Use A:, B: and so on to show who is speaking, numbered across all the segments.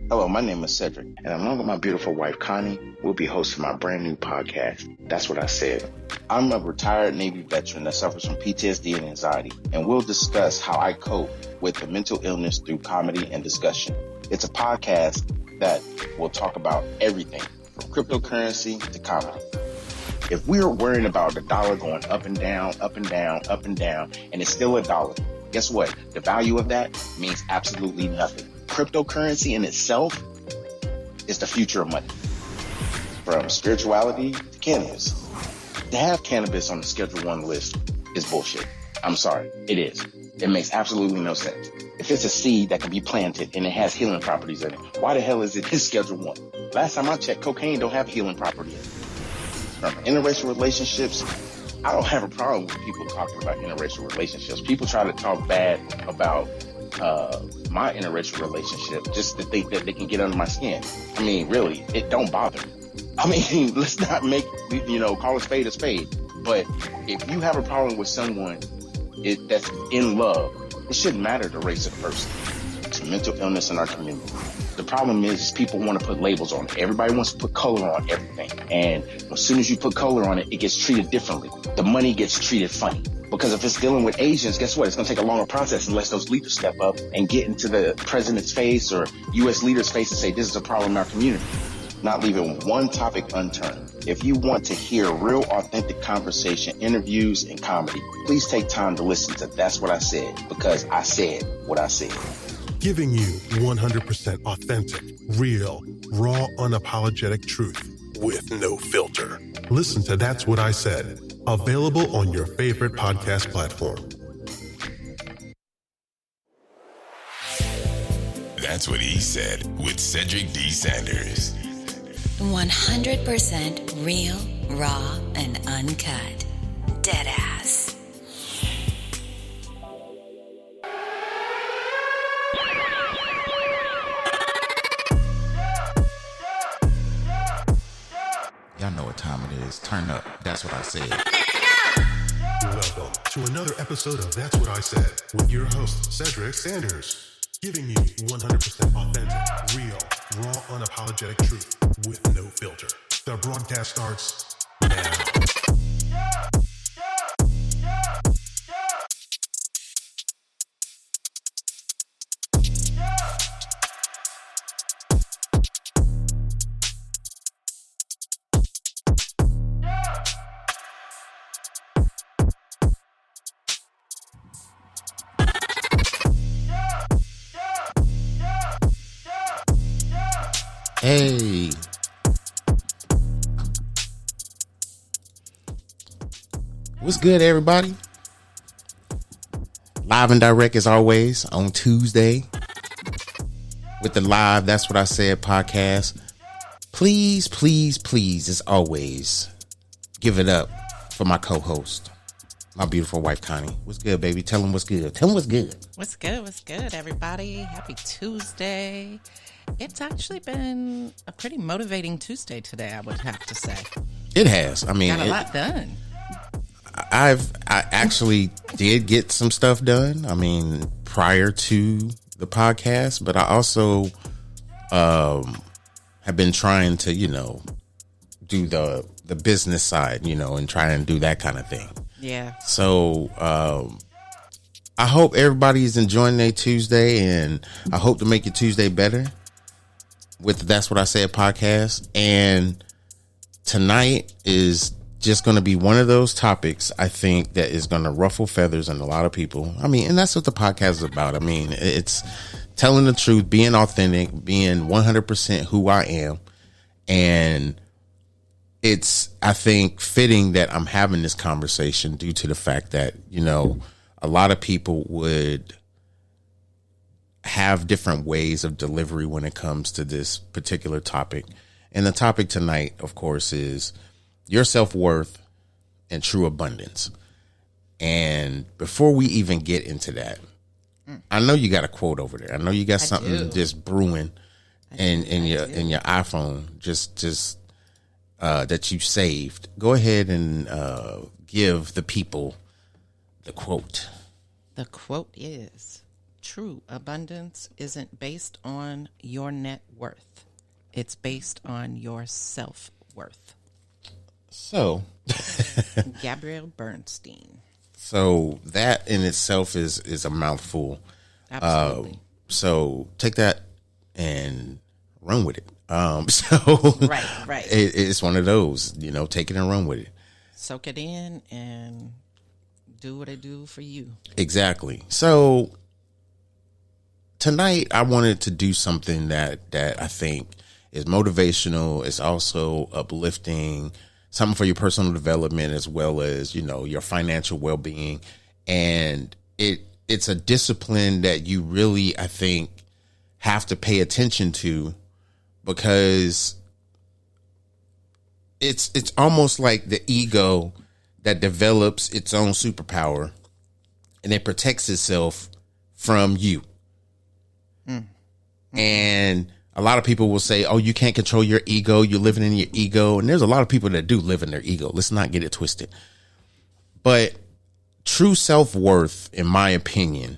A: Hello, my name is Cedric, and along with my beautiful wife, Connie, we'll be hosting my brand new podcast, That's What I Said. I'm a retired Navy veteran that suffers from PTSD and anxiety, and we'll discuss how I cope with the mental illness through comedy and discussion. It's a podcast that will talk about everything from cryptocurrency to comedy. If we're worrying about the dollar going up and down, up and down, up and down, and it's still a dollar, guess what? The value of that means absolutely nothing. Cryptocurrency in itself is the future of money. From spirituality to cannabis. To have cannabis on the Schedule 1 list is bullshit. I'm sorry, it is. It makes absolutely no sense. If it's a seed that can be planted and it has healing properties in it, why the hell is it in Schedule 1? Last time I checked, cocaine don't have healing property in it. From interracial relationships, I don't have a problem with people talking about interracial relationships. People try to talk bad about my interracial relationship just to think that they can get under my skin. I mean, really, it don't bother me. I mean, let's not make, call a spade a spade. But if you have a problem with someone that's in love, it shouldn't matter the race of the person. It's a mental illness in our community. The problem is people want to put labels on it. Everybody wants to put color on everything. And as soon as you put color on it, it gets treated differently. The money gets treated funny. Because if it's dealing with Asians, guess what? It's going to take a longer process unless those leaders step up and get into the president's face or U.S. leaders' face and say, this is a problem in our community. Not leaving one topic unturned. If you want to hear real, authentic conversation, interviews, and comedy, please take time to listen to That's What I Said, because I said what I said.
B: Giving you 100% authentic, real, raw, unapologetic truth with no filter. Listen to That's What I Said. Available on your favorite podcast platform.
C: That's What He Said with Cedric D. Sanders.
D: 100% real, raw, and uncut. Deadass.
E: Y'all know what time it is. Turn up. That's what I said.
B: Welcome to another episode of That's What I Said with your host, Cedric Sanders. Giving you 100% authentic, real, raw, unapologetic truth with no filter. The broadcast starts now.
E: Hey. What's good, everybody? Live and direct as always on Tuesday with the live That's What I Said podcast. Please, please, please, as always, give it up for my co-host, my beautiful wife, Connie. What's good, baby? Tell them what's good. Tell them what's good.
F: What's good? What's good, everybody? Happy Tuesday. It's actually been a pretty motivating Tuesday today, I would have to say.
E: It has. I mean,
F: got a lot done.
E: I actually did get some stuff done. I mean, prior to the podcast, but I also have been trying to, do the business side, and try and do that kind of thing.
F: Yeah.
E: So I hope everybody's enjoying their Tuesday, and I hope to make your Tuesday better with the That's What I Said podcast. And tonight is just going to be one of those topics, I think, that is going to ruffle feathers in a lot of people. I mean, and that's what the podcast is about. I mean, it's telling the truth, being authentic, being 100% who I am. And it's, I think, fitting that I'm having this conversation due to the fact that, a lot of people would have different ways of delivery when it comes to this particular topic. And the topic tonight, of course, is your self-worth and true abundance. And before we even get into that, I know you got a quote over there. I know you got something just brewing in your iPhone, just that you saved. Go ahead and give the people the quote.
F: The quote is, true abundance isn't based on your net worth. It's based on your self-worth.
E: So,
F: Gabrielle Bernstein.
E: so that in itself is a mouthful.
F: Absolutely.
E: So take that and run with it. So
F: Right.
E: it's one of those, take it and run with it.
F: Soak it in and do what it do for you.
E: Exactly. So tonight I wanted to do something that I think is motivational. It's also uplifting, something for your personal development as well as, your financial well-being. And it's a discipline that you really, I think, have to pay attention to, because it's almost like the ego that develops its own superpower and it protects itself from you. And a lot of people will say, oh, you can't control your ego. You're living in your ego. And there's a lot of people that do live in their ego. Let's not get it twisted. But true self-worth, in my opinion,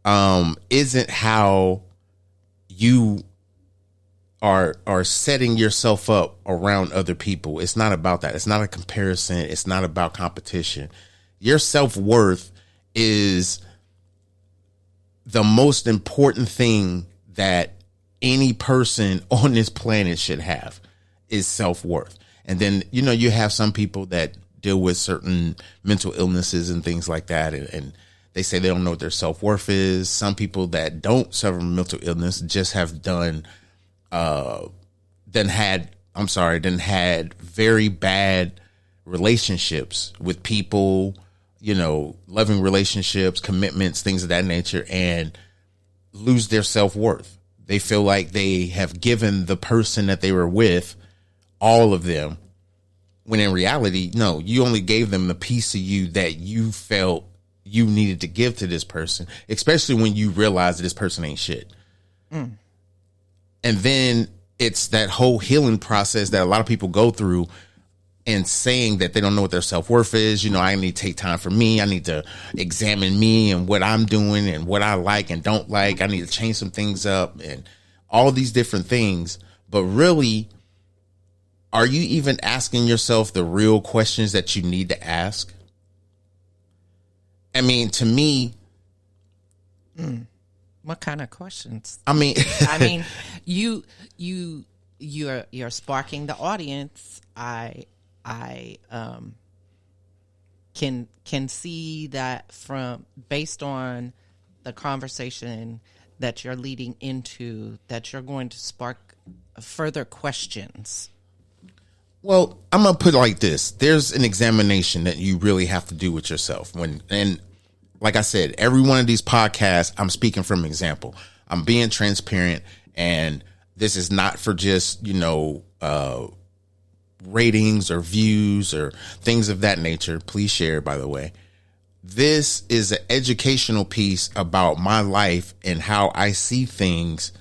E: isn't how you are setting yourself up around other people. It's not about that. It's not a comparison. It's not about competition. Your self-worth is the most important thing that any person on this planet should have, is self-worth. And then, you have some people that deal with certain mental illnesses and things like that. And they say they don't know what their self-worth is. Some people that don't suffer from mental illness just have had very bad relationships with people, loving relationships, commitments, things of that nature, and lose their self-worth. They feel like they have given the person that they were with all of them, when in reality, no, you only gave them the piece of you that you felt you needed to give to this person, especially when you realize that this person ain't shit. And then it's that whole healing process that a lot of people go through, and saying that they don't know what their self-worth is. I need to take time for me. I need to examine me and what I'm doing and what I like and don't like. I need to change some things up and all these different things. But really, are you even asking yourself the real questions that you need to ask? I mean, to me,
F: What kind of questions?
E: I mean,
F: you're sparking the audience. I can see that based on the conversation that you're leading into, that you're going to spark further questions.
E: well, I'm going to put it like this. There's an examination that you really have to do with yourself. And like I said, every one of these podcasts, I'm speaking from example. I'm being transparent, and this is not for just, ratings or views or things of that nature. Please share, by the way. This is an educational piece about my life and how I see things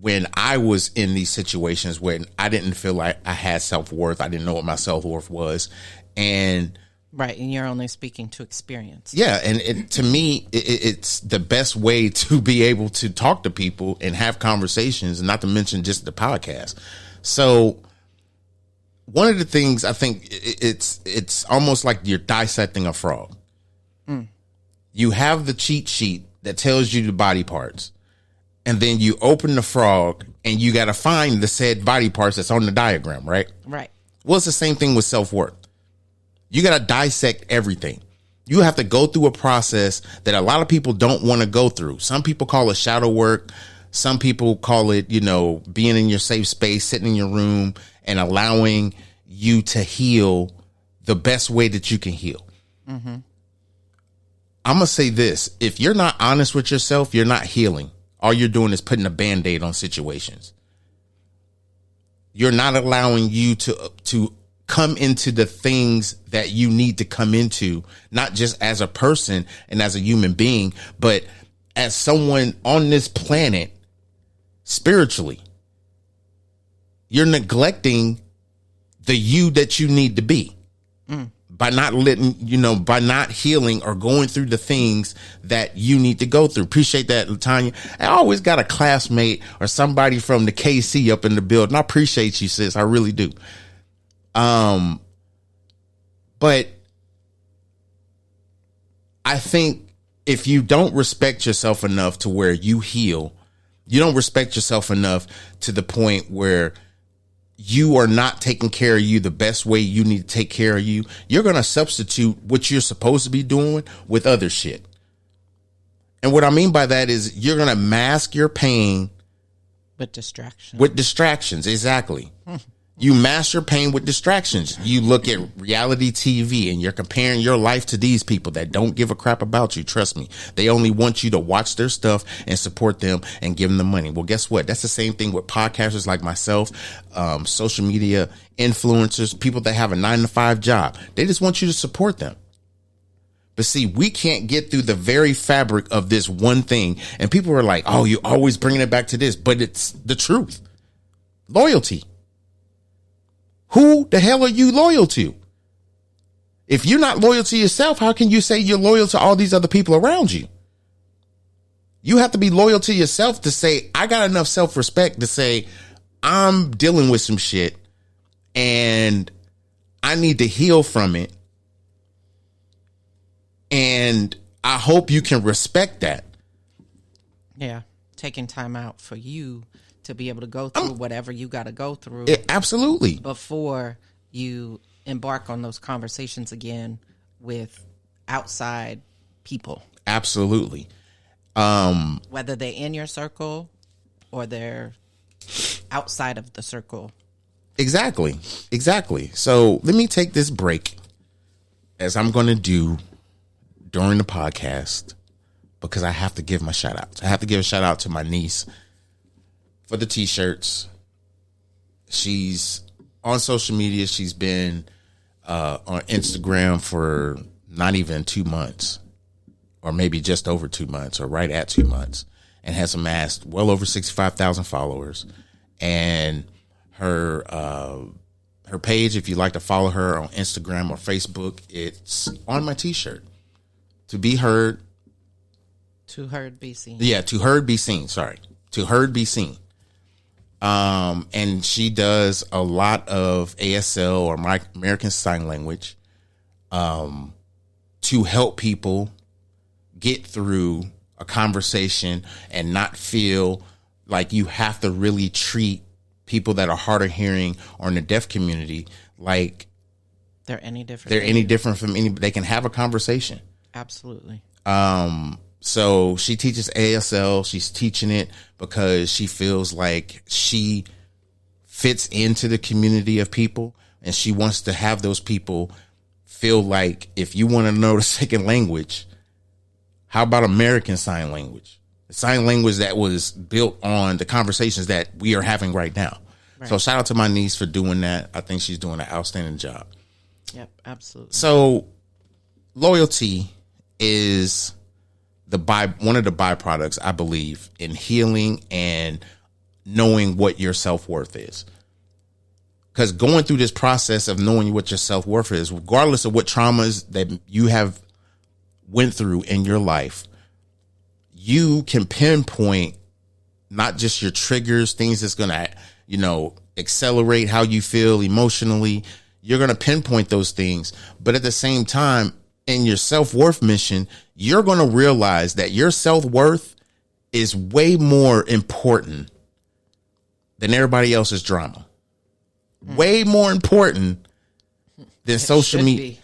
E: when I was in these situations when I didn't feel like I had self-worth. I didn't know what my self-worth was. And
F: Right, and you're only speaking to experience.
E: yeah, and to me, it's the best way to be able to talk to people and have conversations, and not to mention just the podcast. So one of the things, I think it's almost like you're dissecting a frog. You have the cheat sheet that tells you the body parts, and then you open the frog and you got to find the said body parts that's on the diagram, right?
F: Right.
E: Well, it's the same thing with self-worth. You got to dissect everything. You have to go through a process that a lot of people don't want to go through. Some people call it shadow work. Some people call it, being in your safe space, sitting in your room and allowing you to heal the best way that you can heal. Mm-hmm. I'm going to say this. If you're not honest with yourself, you're not healing. All you're doing is putting a Band-Aid on situations. You're not allowing you to come into the things that you need to come into, not just as a person and as a human being, but as someone on this planet spiritually. You're neglecting the you that you need to be by not letting, by not healing or going through the things that you need to go through. Appreciate that, Latanya. I always got a classmate or somebody from the KC up in the building. I appreciate you, sis. I really do. But I think if you don't respect yourself enough to where you heal, you don't respect yourself enough to the point where you are not taking care of you the best way you need to take care of you, you're going to substitute what you're supposed to be doing with other shit. And what I mean by that is you're going to mask your pain
F: with distractions.
E: With distractions, exactly. You mask your pain with distractions. You look at reality TV and you're comparing your life to these people that don't give a crap about you. Trust me. They only want you to watch their stuff and support them and give them the money. Well, guess what? That's the same thing with podcasters like myself, social media influencers, people that have a 9-to-5 job. They just want you to support them. But see, we can't get through the very fabric of this one thing. And people are like, oh, you're always bringing it back to this. But it's the truth. Loyalty. Who the hell are you loyal to? If you're not loyal to yourself, how can you say you're loyal to all these other people around you? You have to be loyal to yourself to say, I got enough self-respect to say, I'm dealing with some shit and I need to heal from it. And I hope you can respect that.
F: Yeah. Taking time out for you to be able to go through whatever you got to go through.
E: Absolutely.
F: Before you embark on those conversations again with outside people.
E: Absolutely.
F: Whether they're in your circle or they're outside of the circle.
E: Exactly. So let me take this break, as I'm going to do during the podcast, because I have to give my shout outs. I have to give a shout out to my niece for the t-shirts. She's on social media. She's been on Instagram for not even 2 months, or maybe just over 2 months, or right at 2 months, and has amassed well over 65,000 followers. And her page, if you'd like to follow her on Instagram or Facebook, it's on my t-shirt. To be heard.
F: To heard, be seen.
E: Yeah, to heard, be seen. Sorry. To heard, be seen. And she does a lot of ASL, or American Sign Language, to help people get through a conversation and not feel like you have to really treat people that are hard of hearing or in the deaf community like
F: they're any different.
E: They're any different from any. They can have a conversation.
F: Absolutely.
E: So she teaches ASL. She's teaching it because she feels like she fits into the community of people, and she wants to have those people feel like, if you want to know the second language, how about American Sign Language? The sign language that was built on the conversations that we are having right now. Right. So shout out to my niece for doing that. I think she's doing an outstanding job.
F: Yep, absolutely.
E: So loyalty is one of the byproducts, I believe, in healing and knowing what your self-worth is. Because going through this process of knowing what your self-worth is, regardless of what traumas that you have went through in your life, you can pinpoint not just your triggers, things that's going to, accelerate how you feel emotionally. You're going to pinpoint those things. But at the same time, in your self-worth mission, you're going to realize that your self-worth is way more important than everybody else's drama. Way more important than social media.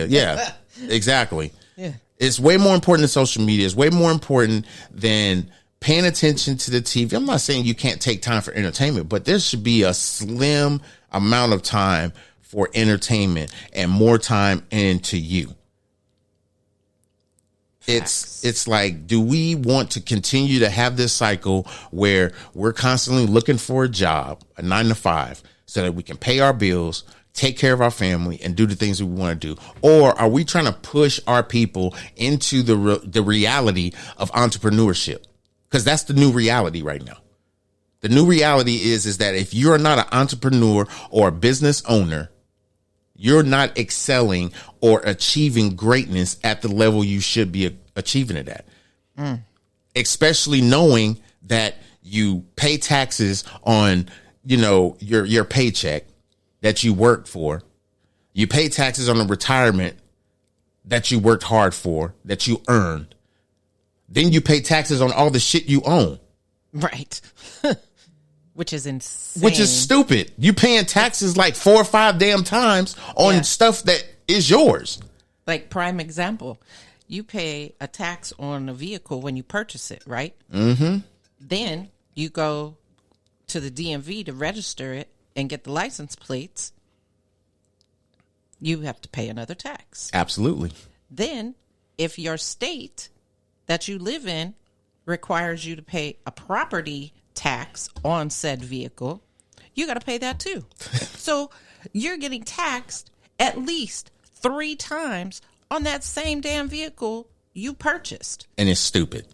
E: Yeah, exactly.
F: Yeah.
E: It's way more important than social media. It's way more important than paying attention to the TV. I'm not saying you can't take time for entertainment, but there should be a slim amount of time for entertainment and more time into you. It's like, do we want to continue to have this cycle where we're constantly looking for a job, a 9-to-5, so that we can pay our bills, take care of our family, and do the things that we want to do? Or are we trying to push our people into the reality of entrepreneurship? Because that's the new reality right now. The new reality is that if you're not an entrepreneur or a business owner, you're not excelling or achieving greatness at the level you should be achieving it at. Especially knowing that you pay taxes on, your paycheck that you worked for. You pay taxes on the retirement that you worked hard for, that you earned. Then you pay taxes on all the shit you own.
F: Right. Which is insane.
E: Which is stupid. You paying taxes like 4 or 5 damn times on stuff that is yours.
F: Like, prime example, you pay a tax on a vehicle when you purchase it, right?
E: Mm-hmm.
F: Then you go to the DMV to register it and get the license plates. You have to pay another tax.
E: Absolutely.
F: Then, if your state that you live in requires you to pay a property tax on said vehicle, you got to pay that too. So you're getting taxed at least 3 times on that same damn vehicle you purchased.
E: And it's stupid.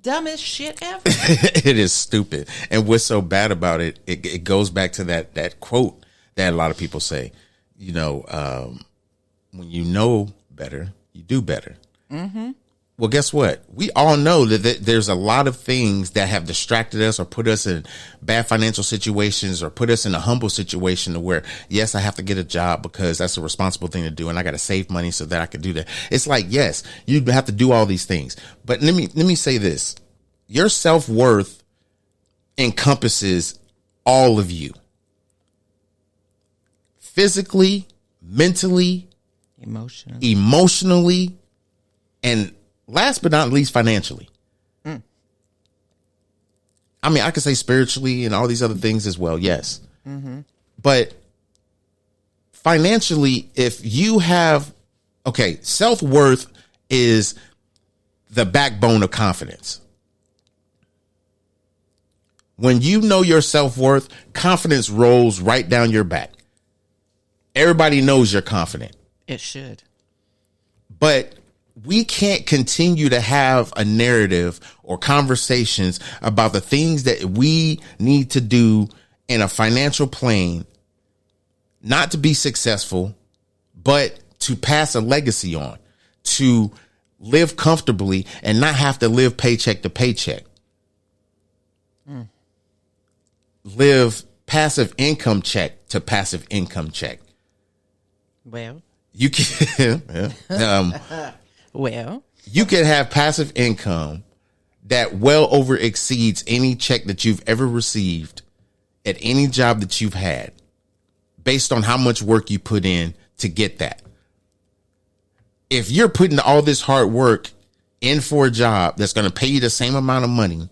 F: Dumbest shit ever.
E: It is stupid. And what's so bad about it, it goes back to that quote that a lot of people say, when you know better, you do better. Mm-hmm. Well, guess what? We all know that there's a lot of things that have distracted us or put us in bad financial situations or put us in a humble situation to where, yes, I have to get a job because that's a responsible thing to do. And I got to save money so that I can do that. It's like, yes, you have to do all these things. But let me say this. Your self-worth encompasses all of you. Physically, mentally, emotionally, and last but not least, financially. I mean, I could say spiritually and all these other things as well. Yes. Mm-hmm. But financially, if you have, self-worth is the backbone of confidence. When you know your self-worth, confidence rolls right down your back. Everybody knows you're confident.
F: It should.
E: But we can't continue to have a narrative or conversations about the things that we need to do in a financial plane, not to be successful, but to pass a legacy on, to live comfortably and not have to live paycheck to paycheck. Live passive income check to passive income check.
F: Well,
E: you can, you can have passive income that well over exceeds any check that you've ever received at any job that you've had based on how much work you put in to get that. If you're putting all this hard work in for a job that's going to pay you the same amount of money,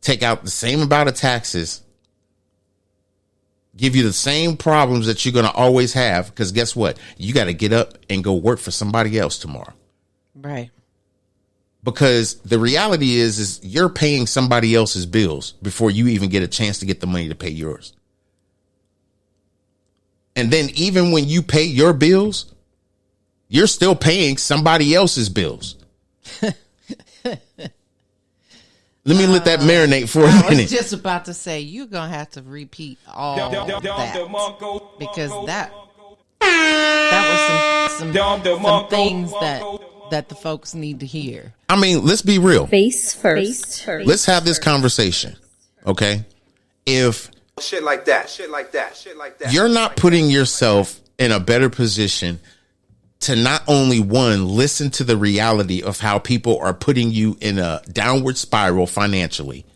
E: take out the same amount of taxes, give you the same problems that you're going to always have, because guess what? You got to get up and go work for somebody else tomorrow.
F: Right.
E: Because the reality is you're paying somebody else's bills before you even get a chance to get the money to pay yours. And then even when you pay your bills, you're still paying somebody else's bills. Let me let that marinate for a minute.
F: I was just about to say, you're going to have to repeat all that, because that was some things that the folks need to hear.
E: I mean, let's be real.
G: Face first.
E: Let's have this conversation, okay? If
H: shit like that,
E: you're not putting yourself in a better position to not only, one, listen to the reality of how people are putting you in a downward spiral financially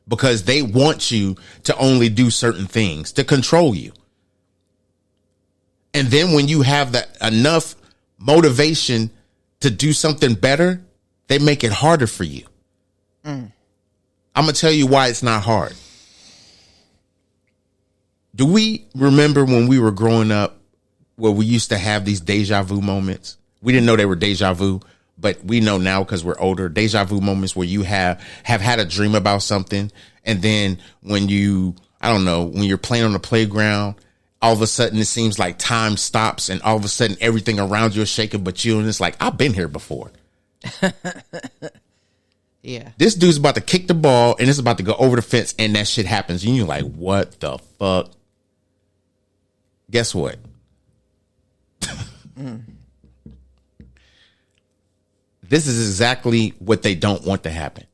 E: because they want you to only do certain things to control you. And then when you have that enough motivation to do something better, they make it harder for you. I'm going to tell you why it's not hard. Do we remember when we were growing up where we used to have these deja vu moments? We didn't know they were deja vu, but we know now because we're older. Deja vu moments where you have had a dream about something. And then when when you're playing on the playground, all of a sudden it seems like time stops and all of a sudden everything around you is shaking but you. And it's like, I've been here before.
F: Yeah.
E: This dude's about to kick the ball and it's about to go over the fence and that shit happens. And you're like, what the fuck? guess what? This is exactly what they don't want to happen.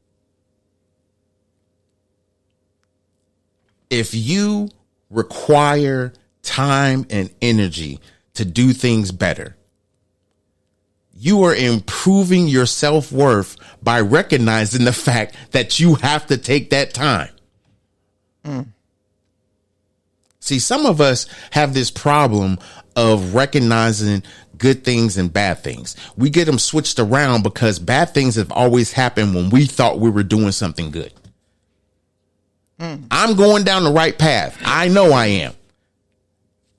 E: If you require time and energy to do things better, you are improving your self-worth by recognizing the fact that you have to take that time. See, some of us have this problem of recognizing good things and bad things. We get them switched around because bad things have always happened when we thought we were doing something good. I'm going down the right path. I know I am.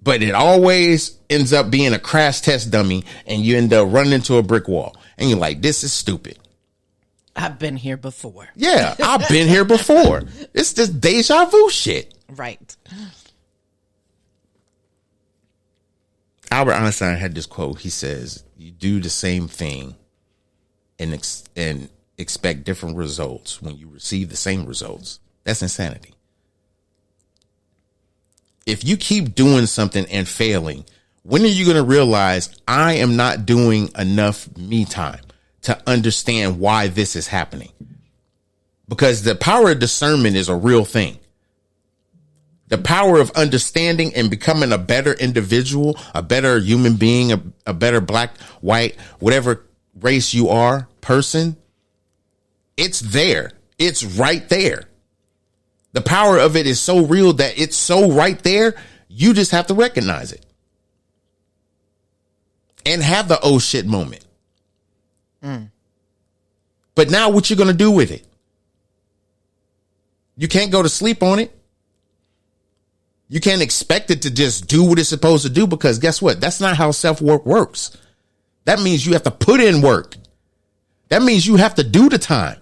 E: But it always ends up being a crash test dummy, and you end up running into a brick wall. And you're like, this is stupid.
F: I've been here before.
E: Yeah, I've been here before. It's this deja vu shit.
F: Right.
E: Albert Einstein had this quote. He says, you do the same thing and expect different results when you receive the same results. That's insanity. If you keep doing something and failing, when are you going to realize I am not doing enough me time to understand why this is happening? Because the power of discernment is a real thing. The power of understanding and becoming a better individual, a better human being, a better black, white, whatever race you are, person, it's there. It's right there. The power of it is so real that it's so right there. You just have to recognize it and have the oh shit moment. But now what you going to do with it? You can't go to sleep on it. You can't expect it to just do what it's supposed to do, because guess what? That's not how self-work works. That means you have to put in work. That means you have to do the time.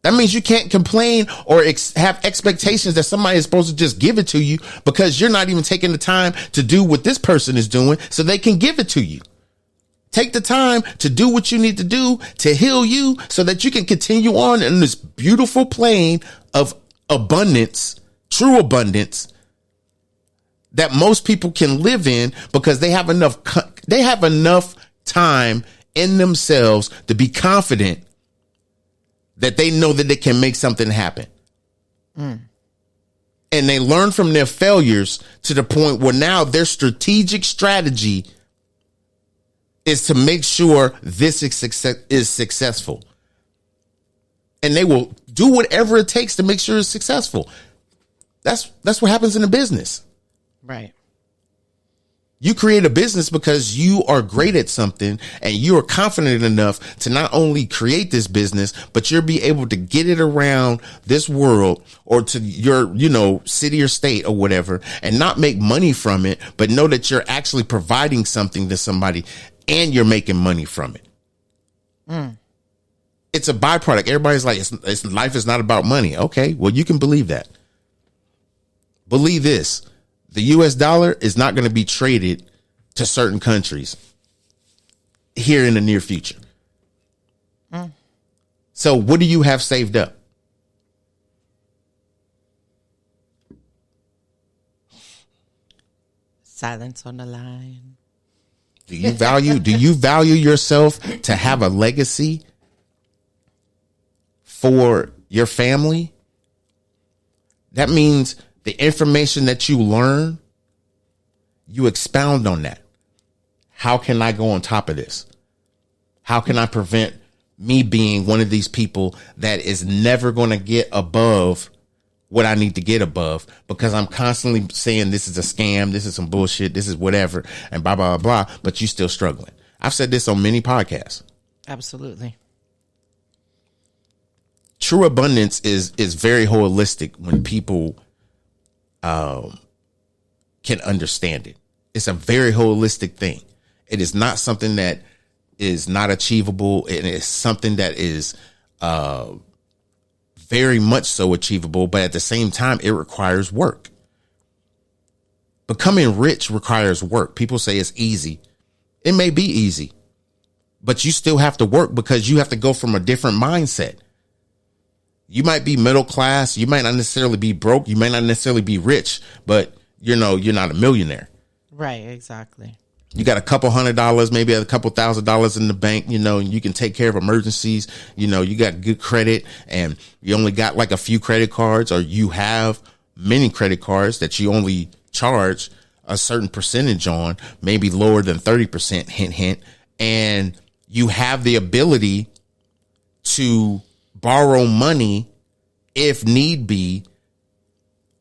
E: That means you can't complain or have expectations that somebody is supposed to just give it to you, because you're not even taking the time to do what this person is doing so they can give it to you. Take the time to do what you need to do to heal you so that you can continue on in this beautiful plane of abundance, true abundance, that most people can live in, because they have enough time in themselves to be confident that they know that they can make something happen. And they learn from their failures to the point where now their strategic strategy is to make sure this is successful. And they will do whatever it takes to make sure it's successful. That's what happens in a business.
F: Right.
E: You create a business because you are great at something and you are confident enough to not only create this business, but you'll be able to get it around this world or to your, city or state or whatever, and not make money from it, but know that you're actually providing something to somebody and you're making money from it. It's a byproduct. Everybody's like, life is not about money. Okay, well, you can believe that. Believe this. The US dollar is not going to be traded to certain countries here in the near future. So what do you have saved up?
F: Silence on the line.
E: Do you value yourself to have a legacy for your family? That means the information that you learn, you expound on that. How can I go on top of this? How can I prevent me being one of these people that is never going to get above what I need to get above, because I'm constantly saying this is a scam, this is some bullshit, this is whatever, and blah, blah, blah, blah, but you're still struggling. I've said this on many podcasts.
F: Absolutely.
E: True abundance is very holistic when people can understand it. It's a very holistic thing. It is not something that is not achievable. It is something that is very much so achievable, but at the same time, it requires work. Becoming rich requires work. People say it's easy. It may be easy, but you still have to work, because you have to go from a different mindset. You might be middle class. You might not necessarily be broke. You might not necessarily be rich, but you're not a millionaire.
F: Right, exactly.
E: You got a couple $100, maybe a couple $1,000 in the bank, you know, and you can take care of emergencies. You know, you got good credit and you only got like a few credit cards, or you have many credit cards that you only charge a certain percentage on, maybe lower than 30%, hint, hint. And you have the ability to borrow money if need be,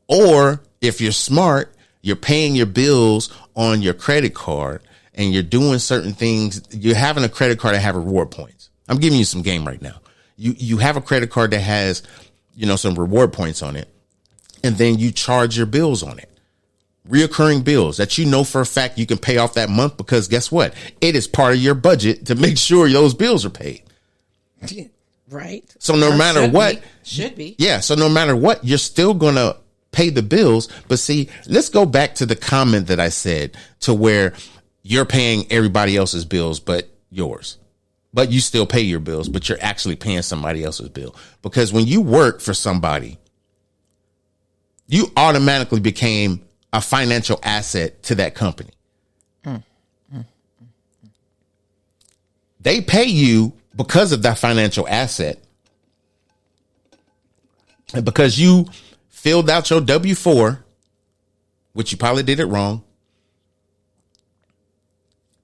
E: or if you're smart, you're paying your bills on your credit card and you're doing certain things. You're having a credit card that have reward points. I'm giving you some game right now. You have a credit card that has, you know, some reward points on it, and then you charge your bills on it. Reoccurring bills that you know for a fact you can pay off that month, because guess what? It is part of your budget to make sure those bills are paid.
F: Right.
E: So no matter what,
F: should be.
E: Yeah. So no matter what, you're still going to pay the bills. But see, let's go back to the comment that I said, to where you're paying everybody else's bills, but yours, but you still pay your bills, but you're actually paying somebody else's bill. Because when you work for somebody, you automatically became a financial asset to that company. They pay you because of that financial asset, and because you filled out your W-4, which you probably did it wrong,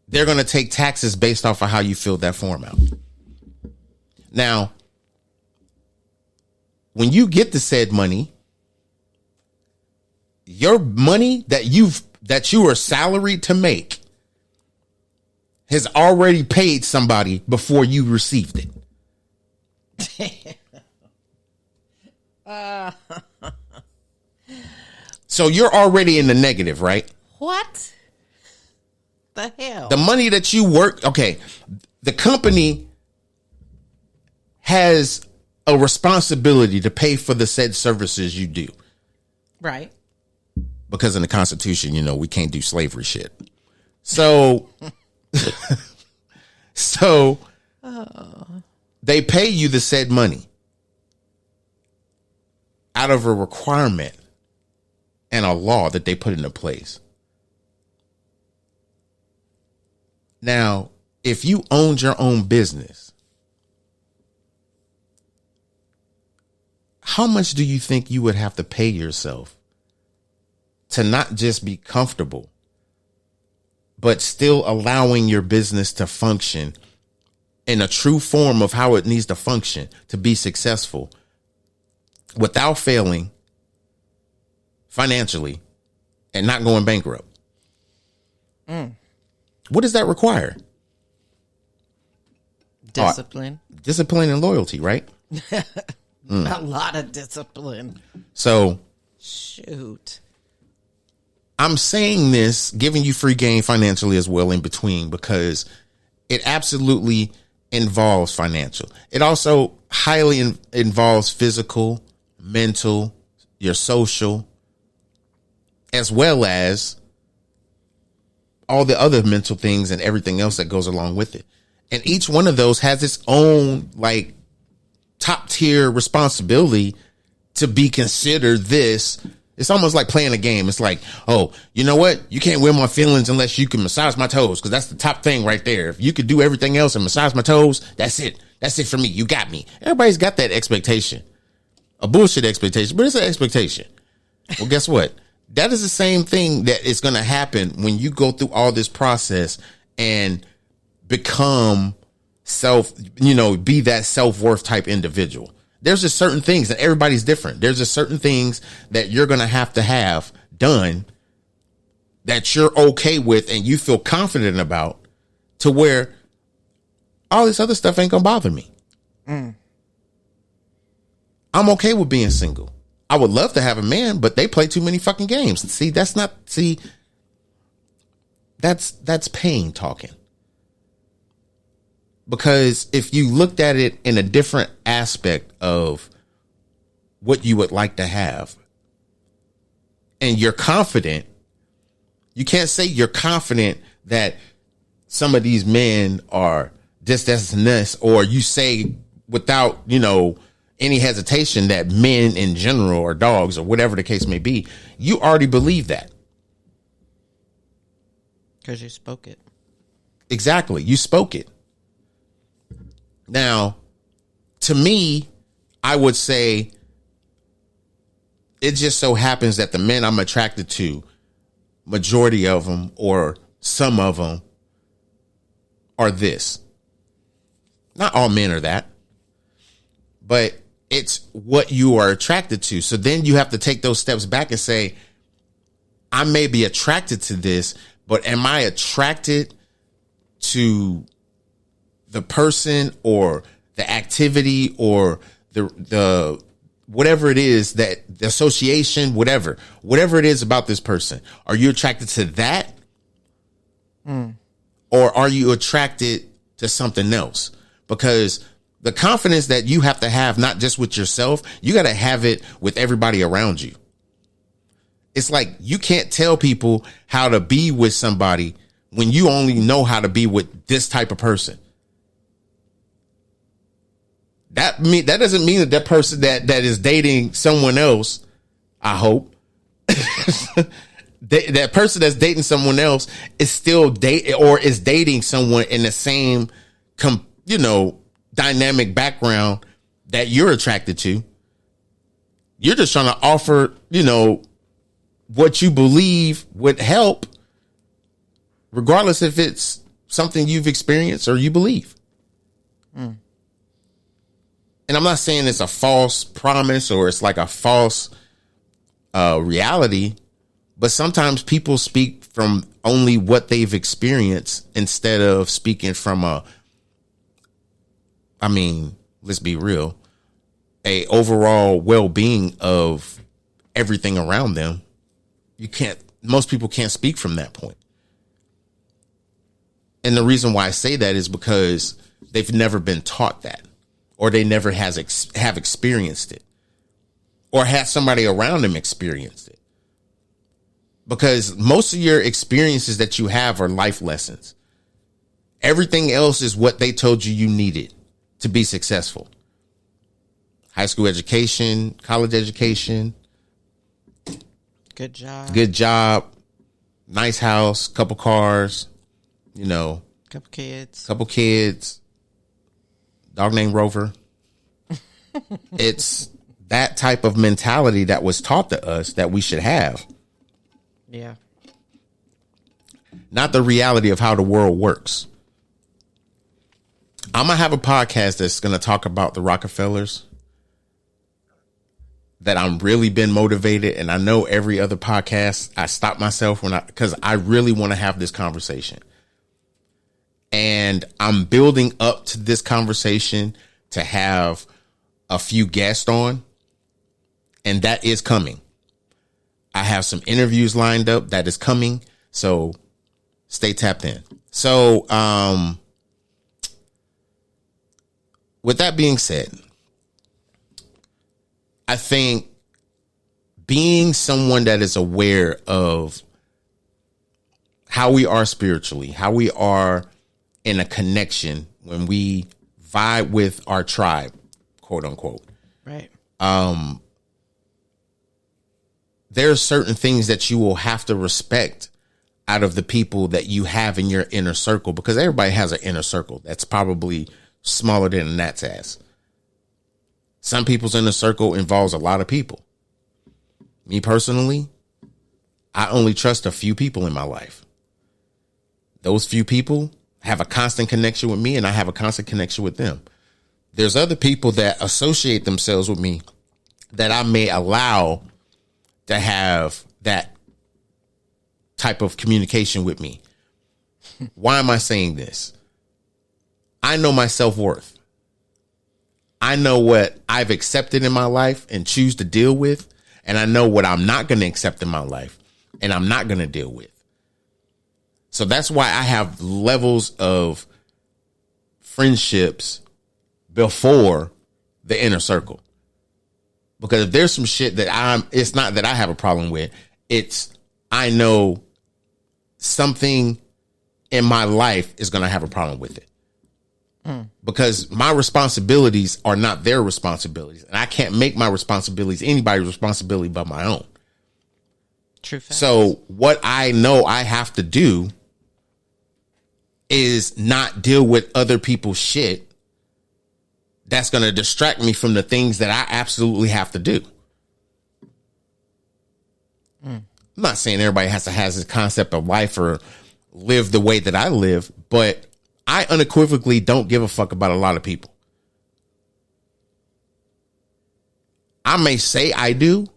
E: they're going to take taxes based off of how you filled that form out. Now, when you get the said money, your money that you are salaried to make has already paid somebody before you received it. So you're already in the negative, right?
F: What the hell?
E: The money that you work, okay, the company has a responsibility to pay for the said services you do.
F: Right.
E: Because in the Constitution, you know, we can't do slavery shit. So, they pay you the said money out of a requirement and a law that they put into place. Now, if you owned your own business, how much do you think you would have to pay yourself to not just be comfortable, but still allowing your business to function in a true form of how it needs to function to be successful without failing financially and not going bankrupt? What does that require?
F: Discipline.
E: Discipline and loyalty, right?
F: A lot of discipline.
E: So,
F: shoot.
E: I'm saying this, giving you free game financially as well in between, because it absolutely involves financial. It also highly involves physical, mental, your social, as well as all the other mental things and everything else that goes along with it. And each one of those has its own like top tier responsibility to be considered this. It's almost like playing a game. It's like, oh, you know what? You can't wear my feelings unless you can massage my toes, because that's the top thing right there. If you could do everything else and massage my toes, that's it. That's it for me. You got me. Everybody's got that expectation. A bullshit expectation, but it's an expectation. Well, guess what? That is the same thing that is going to happen when you go through all this process and become be that self-worth type individual. There's just certain things that everybody's different. There's just certain things that you're going to have done that you're okay with and you feel confident about, to where all this other stuff ain't going to bother me. I'm okay with being single. I would love to have a man, but they play too many fucking games. That's pain talking. Because if you looked at it in a different aspect of what you would like to have, and you're confident, you can't say you're confident that some of these men are this, and this, or you say without, any hesitation that men in general are dogs or whatever the case may be. You already believe that.
F: Because you spoke it.
E: Exactly. You spoke it. Now, to me, I would say it just so happens that the men I'm attracted to, majority of them or some of them, are this. Not all men are that, but it's what you are attracted to. So then you have to take those steps back and say, I may be attracted to this, but am I attracted to the person or the activity or the whatever it is, that the association, whatever it is about this person? Are you attracted to that? Or are you attracted to something else? Because the confidence that you have to have, not just with yourself, you got to have it with everybody around you. It's like you can't tell people how to be with somebody when you only know how to be with this type of person. That doesn't mean that person that is dating someone else, I hope, that person that's dating someone else is still dating someone in the same, dynamic background that you're attracted to. You're just trying to offer, what you believe would help, regardless if it's something you've experienced or you believe. And I'm not saying it's a false promise or it's like a false reality, but sometimes people speak from only what they've experienced instead of speaking from let's be real, a overall well-being of everything around them. Most people can't speak from that point. And the reason why I say that is because they've never been taught that, or they never have experienced it, or had somebody around them experienced it. Because most of your experiences that you have are life lessons. Everything else is what they told you needed to be successful. High school education, college education.
F: Good job. Nice house, couple cars, couple kids, dog named Rover. It's that type of mentality that was taught to us that we should have. Yeah.
E: Not the reality of how the world works. I'm going to have a podcast that's going to talk about the Rockefellers, that I'm really been motivated. And I know every other podcast, I stop myself because I really want to have this conversation. And I'm building up to this conversation to have a few guests on, and that is coming. I have some interviews lined up that is coming. So stay tapped in. So, with that being said, I think being someone that is aware of how we are spiritually, how we are in a connection when we vibe with our tribe, quote unquote.
F: Right.
E: There are certain things that you will have to respect out of the people that you have in your inner circle, because everybody has an inner circle that's probably smaller than a gnat's ass. Some people's inner circle involves a lot of people. Me personally, I only trust a few people in my life. Those few people have a constant connection with me, and I have a constant connection with them. There's other people that associate themselves with me that I may allow to have that type of communication with me. Why am I saying this? I know my self-worth. I know what I've accepted in my life and choose to deal with. And I know what I'm not going to accept in my life and I'm not going to deal with. So that's why I have levels of friendships before the inner circle. Because if there's some shit that it's not that I have a problem with, it's I know something in my life is going to have a problem with it. Because my responsibilities are not their responsibilities. And I can't make my responsibilities anybody's responsibility but my own.
F: True fact.
E: So what I know I have to do is not deal with other people's shit that's going to distract me from the things that I absolutely have to do. I'm not saying everybody has to have this concept of life or live the way that I live, but I unequivocally don't give a fuck about a lot of people. I may say I do,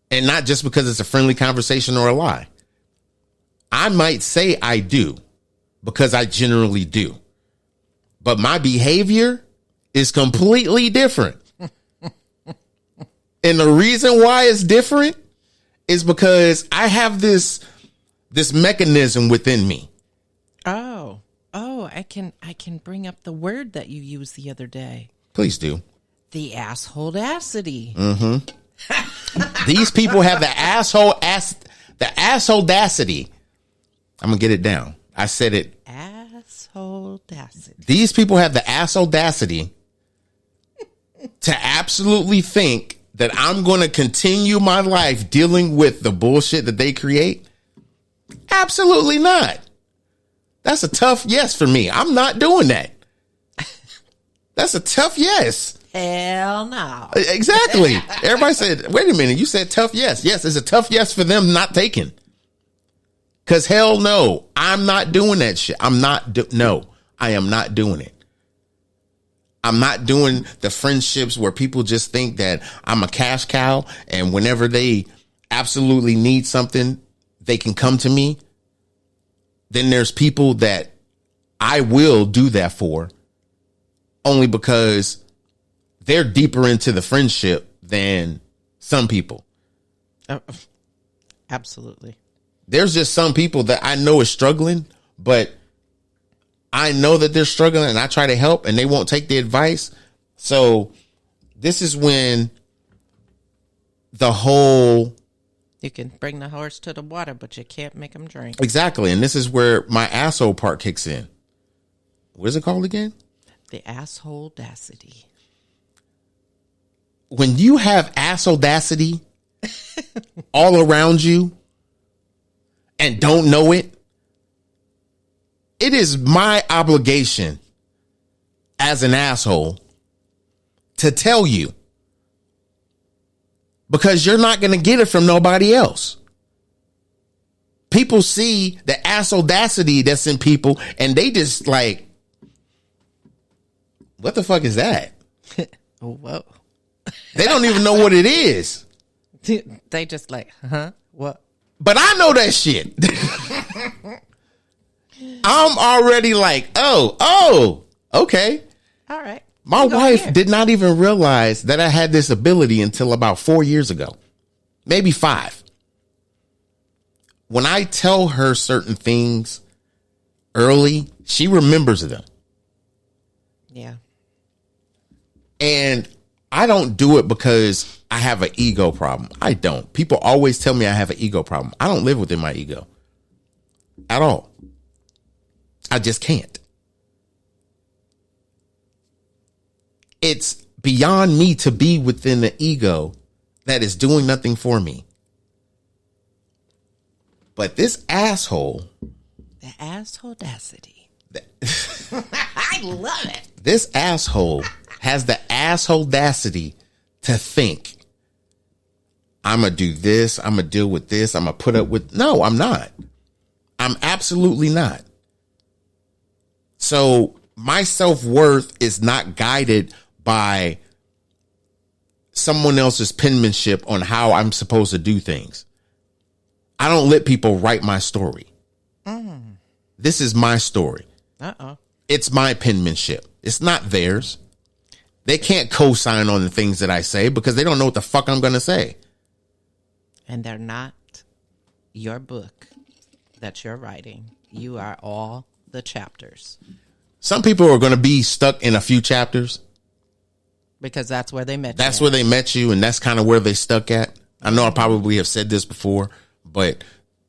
E: and not just because it's a friendly conversation or a lie. I might say I do because I generally do, but my behavior is completely different. And the reason why it's different is because I have this mechanism within me.
F: Oh, I can bring up the word that you used the other day.
E: Please do.
F: The assholedacity.
E: These people have the assholedacity. I'm gonna get it down. I said it.
F: Assholedacity.
E: These people have the assholedacity to absolutely think that I'm going to continue my life dealing with the bullshit that they create. Absolutely not. That's a tough yes for me. I'm not doing that. That's a tough yes.
F: Hell no.
E: Exactly. Everybody said, wait a minute, you said tough yes. Yes, it's a tough yes for them not taking. Because hell no, I'm not doing that shit. I am not doing it. I'm not doing the friendships where people just think that I'm a cash cow and whenever they absolutely need something, they can come to me. Then there's people that I will do that for only because they're deeper into the friendship than some people.
F: Absolutely.
E: There's just some people that I know is struggling, but I know that they're struggling and I try to help and they won't take the advice. So this is when the whole...
F: You can bring the horse to the water, but you can't make him drink.
E: Exactly. And this is where my asshole part kicks in. What is it called again?
F: The assholedacity.
E: When you have assholedacity all around you and don't know it, it is my obligation as an asshole to tell you, because you're not going to get it from nobody else. People see the assholedacity that's in people and they just like, what the fuck is that?
F: Oh, whoa.
E: They don't even know what it is.
F: They just like, huh? What?
E: But I know that shit. I'm already like, oh, okay.
F: All right.
E: My wife did not even realize that I had this ability until about 4 years ago, maybe 5. When I tell her certain things early, she remembers them.
F: Yeah.
E: And I don't do it because I have an ego problem. I don't. People always tell me I have an ego problem. I don't live within my ego at all. I just can't. It's beyond me to be within the ego that is doing nothing for me. But this asshole.
F: The assholedacity. I love it.
E: This asshole has the assholedacity to think, I'm going to do this. I'm going to deal with this. I'm going to put up with. No, I'm not. I'm absolutely not. So my self-worth is not guided by someone else's penmanship on how I'm supposed to do things. I don't let people write my story. This is my story. It's my penmanship. It's not theirs. They can't co-sign on the things that I say because they don't know what the fuck I'm going to say.
F: And they're not your book that you're writing. You are all the chapters.
E: Some people are going to be stuck in a few chapters.
F: Because that's where they met you.
E: That's where they met you, and that's kind of where they stuck at. I know I probably have said this before, but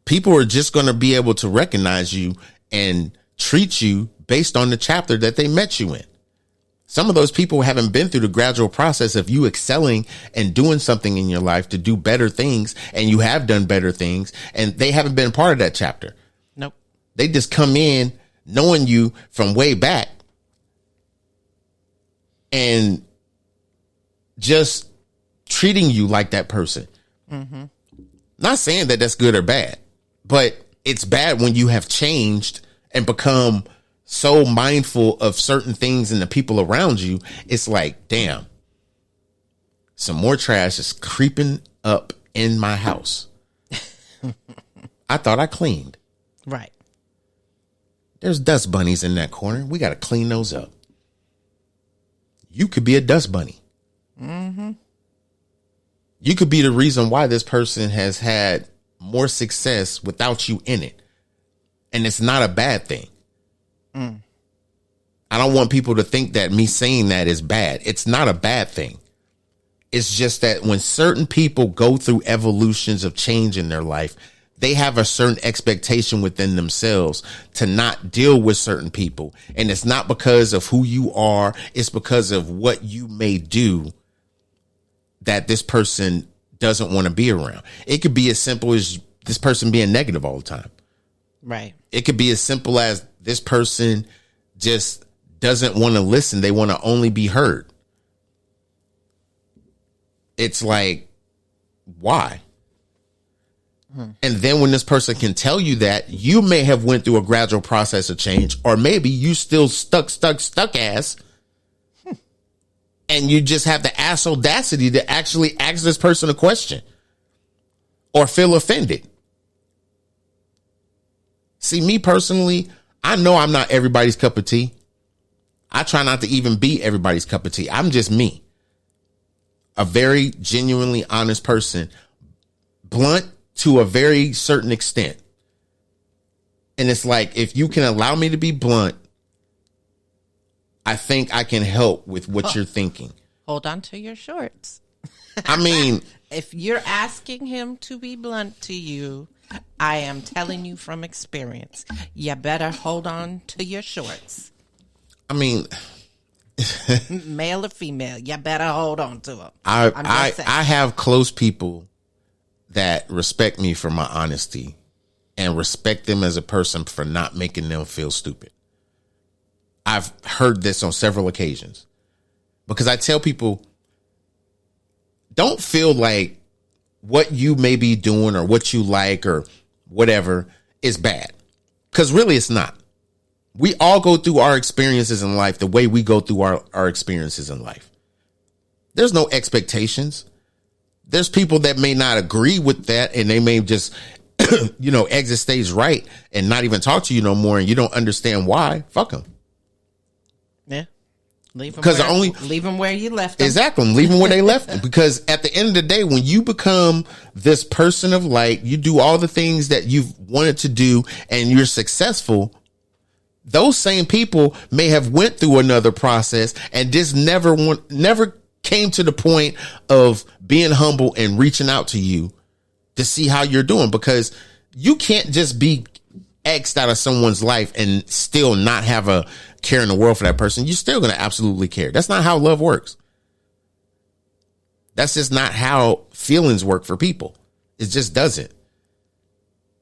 E: people are just going to be able to recognize you and treat you based on the chapter that they met you in. Some of those people haven't been through the gradual process of you excelling and doing something in your life to do better things, and you have done better things, and they haven't been part of that chapter.
F: Nope.
E: They just come in knowing you from way back and just treating you like that person. Not saying that that's good or bad, but it's bad when you have changed and become so mindful of certain things and the people around you. It's like, damn, some more trash is creeping up in my house. I thought I cleaned.
F: Right.
E: There's dust bunnies in that corner. We got to clean those up. You could be a dust bunny. You could be the reason why this person has had more success without you in it. And it's not a bad thing. I don't want people to think that me saying that is bad. It's not a bad thing. It's just that when certain people go through evolutions of change in their life, they have a certain expectation within themselves to not deal with certain people. And it's not because of who you are. It's because of what you may do that this person doesn't want to be around. It could be as simple as this person being negative all the time.
F: Right.
E: It could be as simple as this person just doesn't want to listen. They want to only be heard. It's like, why? And then when this person can tell you that, you may have went through a gradual process of change, or maybe you still stuck ass. And you just have the ass audacity to actually ask this person a question or feel offended. See, me personally, I know I'm not everybody's cup of tea. I try not to even be everybody's cup of tea. I'm just me. A very genuinely honest person, blunt to a very certain extent. And it's like, if you can allow me to be blunt, I think I can help with what you're thinking.
F: Hold on to your shorts.
E: I mean,
F: If you're asking him to be blunt to you, I am telling you from experience, you better hold on to your shorts.
E: I mean,
F: Male or female, you better hold on to them.
E: I have close people that respect me for my honesty and respect them as a person for not making them feel stupid. I've heard this on several occasions because I tell people, don't feel like what you may be doing or what you like or whatever is bad, because really it's not. We all go through our experiences in life the way we go through our experiences in life. There's no expectations. There's people that may not agree with that, and they may just, exit stage right and not even talk to you no more, and you don't understand why. Fuck them.
F: Yeah. Leave them where you left them.
E: Exactly. Leave them where they left them. Because at the end of the day, when you become this person of light, you do all the things that you've wanted to do and you're successful, those same people may have went through another process and just never came to the point of being humble and reaching out to you to see how you're doing, because you can't just be X'd out of someone's life and still not have a care in the world for that person. You're still going to absolutely care. That's not how love works. That's just not how feelings work for people. It just doesn't.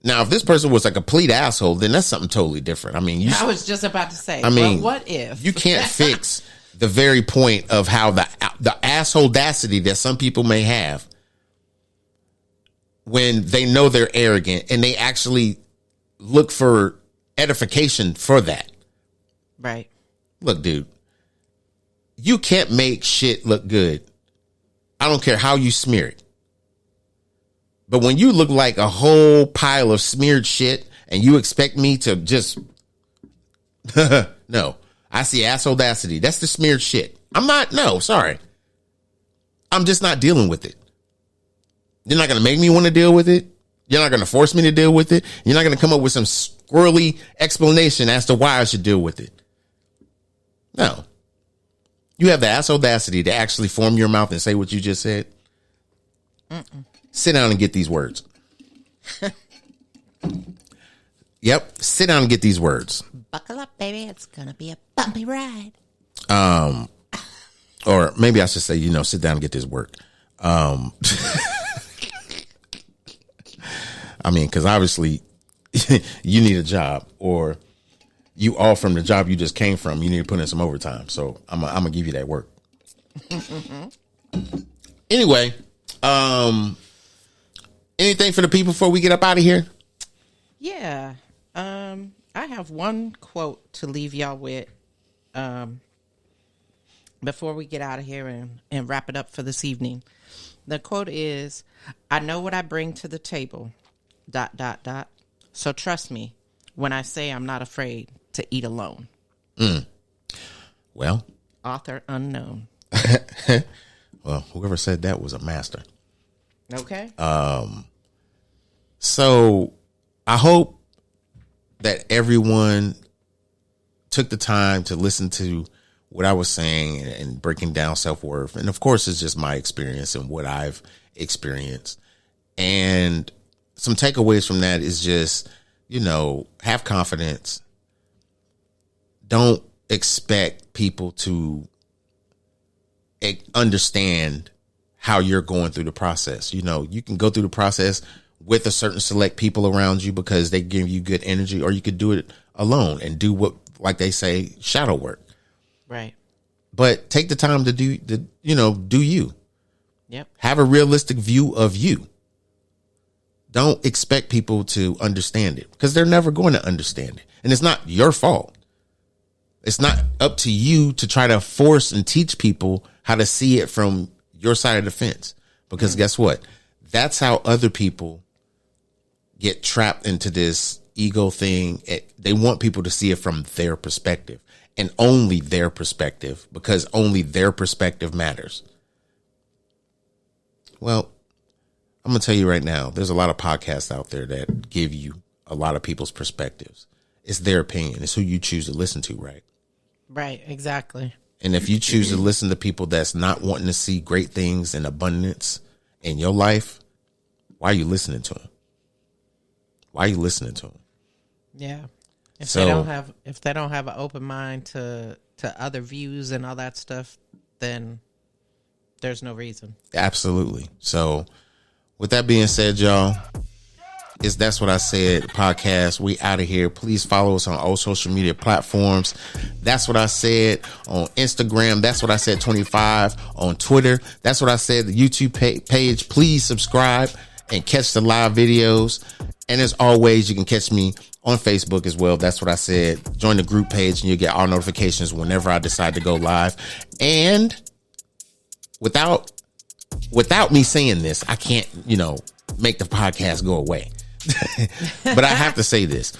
E: Now, if this person was a complete asshole, then that's something totally different. I mean,
F: I was just about to say, what if?
E: You can't fix the very point of how the asshole audacity that some people may have when they know they're arrogant and they actually look for edification for that.
F: Right.
E: Look, dude, you can't make shit look good. I don't care how you smear it. But when you look like a whole pile of smeared shit and you expect me to just, no, I see ass audacity. That's the smeared shit. Sorry. I'm just not dealing with it. You're not going to make me want to deal with it. You're not going to force me to deal with it. You're not going to come up with some squirrely explanation as to why I should deal with it. No. You have the ass audacity to actually form your mouth and say what you just said. Sit down and get these words. Yep. Sit down and get these words.
F: Buckle up, baby. It's going to be a bumpy ride.
E: Or maybe I should say, sit down and get this work. I mean, because obviously you need a job, or you off from the job you just came from. You need to put in some overtime. So I'm gonna give you that work. Anyway, anything for the people before we get up out of here?
F: Yeah. I have one quote to leave y'all with before we get out of here and wrap it up for this evening. The quote is, "I know what I bring to the table, ... So trust me when I say I'm not afraid to eat alone."
E: Well,
F: Author unknown.
E: well, whoever said that was a master.
F: Okay.
E: So I hope that everyone took the time to listen to what I was saying and breaking down self-worth. And of course, it's just my experience and what I've experienced. And some takeaways from that is just, have confidence. Don't expect people to understand how you're going through the process. You can go through the process with a certain select people around you because they give you good energy, or you could do it alone and do what, like they say, shadow work.
F: Right.
E: But take the time to do you.
F: Yep.
E: Have a realistic view of you. Don't expect people to understand it, because they're never going to understand it. And it's not your fault. It's not up to you to try to force and teach people how to see it from your side of the fence. Because guess what? That's how other people get trapped into this ego thing. They want people to see it from their perspective, and only their perspective, because only their perspective matters. Well, I'm going to tell you right now, there's a lot of podcasts out there that give you a lot of people's perspectives. It's their opinion. It's who you choose to listen to, right?
F: Right, exactly.
E: And if you choose to listen to people that's not wanting to see great things and abundance in your life, why are you listening to them? Why are you listening to them?
F: Yeah. If
E: So-
F: they don't have an open mind to other views and all that stuff, then there's no reason.
E: Absolutely. So with that being said, y'all, That's What I Said podcast. We out of here. Please follow us on all social media platforms. That's What I Said on Instagram. That's What I Said 25 on Twitter. That's What I Said, the YouTube page. Please subscribe and catch the live videos. And as always, you can catch me on Facebook as well. That's What I Said. Join the group page and you'll get all notifications whenever I decide to go live. And without me saying this, I can't, make the podcast go away. But I have to say this.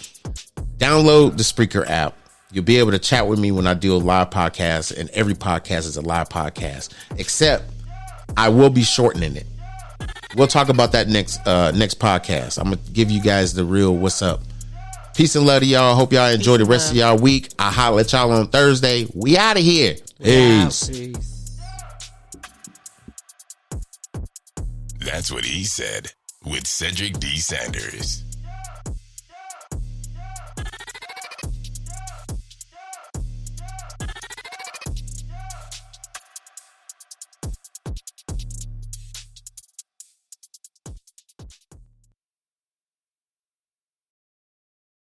E: Download the Spreaker app. You'll be able to chat with me when I do a live podcast, and every podcast is a live podcast, except I will be shortening it. We'll talk about that next podcast. I'm going to give you guys the real what's up. Peace and love to y'all. Hope y'all enjoy the rest of y'all week. I'll holler at y'all on Thursday. We out of here. Peace.
C: That's What He Said with Cedric D. Sanders.